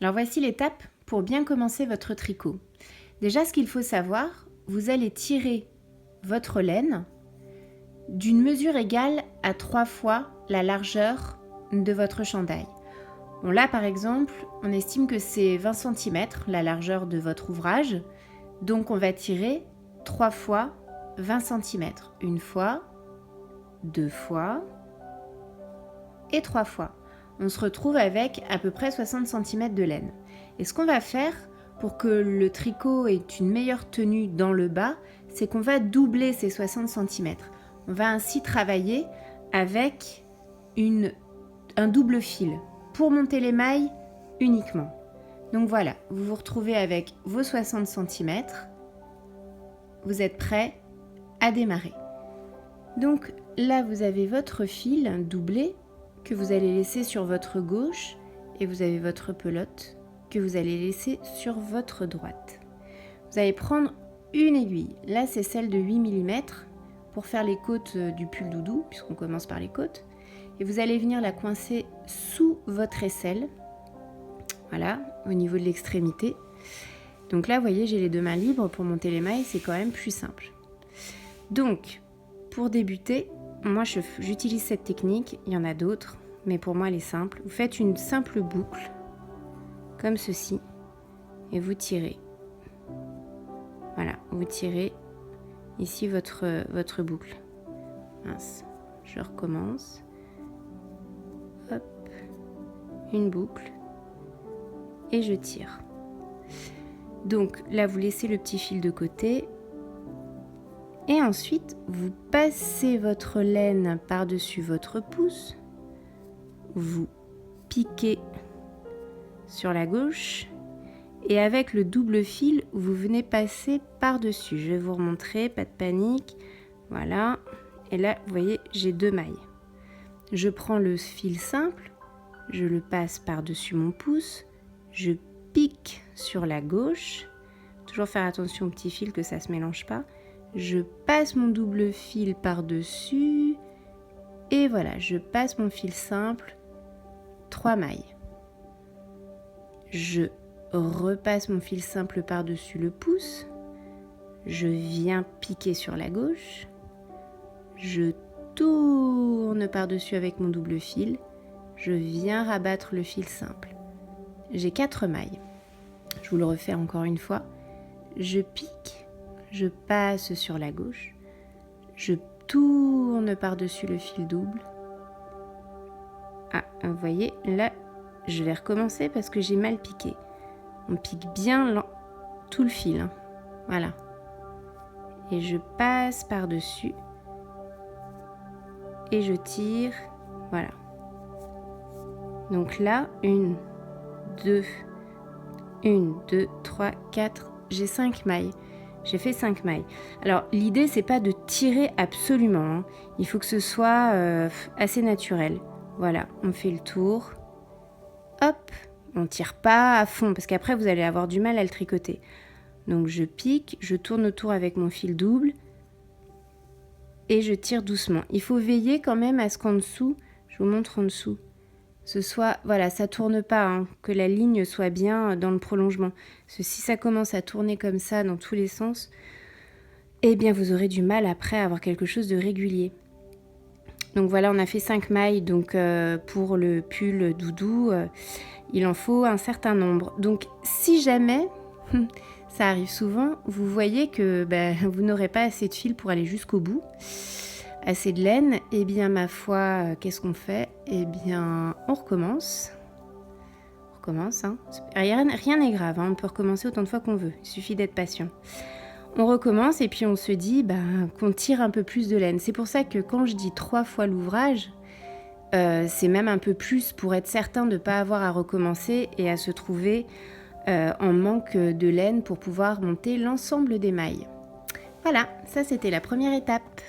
Alors voici l'étape pour bien commencer votre tricot. Déjà, ce qu'il faut savoir, vous allez tirer votre laine d'une mesure égale à 3 fois la largeur de votre chandail. Bon, là, par exemple, on estime que c'est 20 cm la largeur de votre ouvrage. Donc, on va tirer 3 fois 20 cm. Une fois, 2 fois et 3 fois. On se retrouve avec à peu près 60 cm de laine. Et ce qu'on va faire pour que le tricot ait une meilleure tenue dans le bas, c'est qu'on va doubler ces 60 cm. On va ainsi travailler avec un double fil pour monter les mailles uniquement. Donc voilà, vous vous retrouvez avec vos 60 cm. Vous êtes prêt à démarrer. Donc là, vous avez votre fil doublé que vous allez laisser sur votre gauche et vous avez votre pelote que vous allez laisser sur votre droite. Vous allez prendre une aiguille. Là, c'est celle de 8 mm pour faire les côtes du pull doudou, puisqu'on commence par les côtes. Et vous allez venir la coincer sous votre aisselle. Voilà, au niveau de l'extrémité. Donc là, vous voyez, j'ai les deux mains libres pour monter les mailles, c'est quand même plus simple. Donc, pour débuter, moi j'utilise cette technique, il y en a d'autres, mais pour moi elle est simple. Vous faites une simple boucle, comme ceci, et vous tirez. Voilà, vous tirez ici votre boucle. Mince, je recommence. Hop, une boucle, et je tire. Donc là, vous laissez le petit fil de côté. Et ensuite, vous passez votre laine par-dessus votre pouce. Vous piquez sur la gauche. Et avec le double fil, vous venez passer par-dessus. Je vais vous remontrer, pas de panique. Voilà. Et là, vous voyez, j'ai 2 mailles. Je prends le fil simple. Je le passe par-dessus mon pouce. Je pique sur la gauche. Toujours faire attention au petit fil que ça ne se mélange pas. Je passe mon double fil par-dessus et voilà, je passe mon fil simple, 3 mailles. Je repasse mon fil simple par-dessus le pouce, je viens piquer sur la gauche, je tourne par-dessus avec mon double fil, je viens rabattre le fil simple. J'ai 4 mailles. Je vous le refais encore une fois. Je pique. Je passe sur la gauche, je tourne par-dessus le fil double. Ah, vous voyez, là, je vais recommencer parce que j'ai mal piqué. On pique bien tout le fil, hein. Voilà. Et je passe par-dessus et je tire, voilà. Donc là, 1, 2, 3, 4, j'ai 5 mailles. J'ai fait 5 mailles. Alors, l'idée, c'est pas de tirer absolument, hein. Il faut que ce soit assez naturel. Voilà, on fait le tour. Hop, on tire pas à fond, parce qu'après, vous allez avoir du mal à le tricoter. Donc, je pique, je tourne autour avec mon fil double, et je tire doucement. Il faut veiller quand même à ce qu'en dessous, je vous montre en dessous, ce soit, voilà, ça tourne pas, hein, que la ligne soit bien dans le prolongement. Parce que si ça commence à tourner comme ça dans tous les sens, eh bien vous aurez du mal après à avoir quelque chose de régulier. Donc voilà, on a fait 5 mailles, donc pour le pull doudou, il en faut un certain nombre. Donc si jamais, ça arrive souvent, vous voyez que vous n'aurez pas assez de fil pour aller jusqu'au bout, assez de laine, et bien ma foi, qu'est-ce qu'on fait? Eh bien, on recommence. On recommence, hein. Rien n'est grave, hein. On peut recommencer autant de fois qu'on veut. Il suffit d'être patient. On recommence et puis on se dit qu'on tire un peu plus de laine. C'est pour ça que quand je dis 3 fois l'ouvrage, c'est même un peu plus pour être certain de ne pas avoir à recommencer et à se trouver en manque de laine pour pouvoir monter l'ensemble des mailles. Voilà, ça c'était la première étape.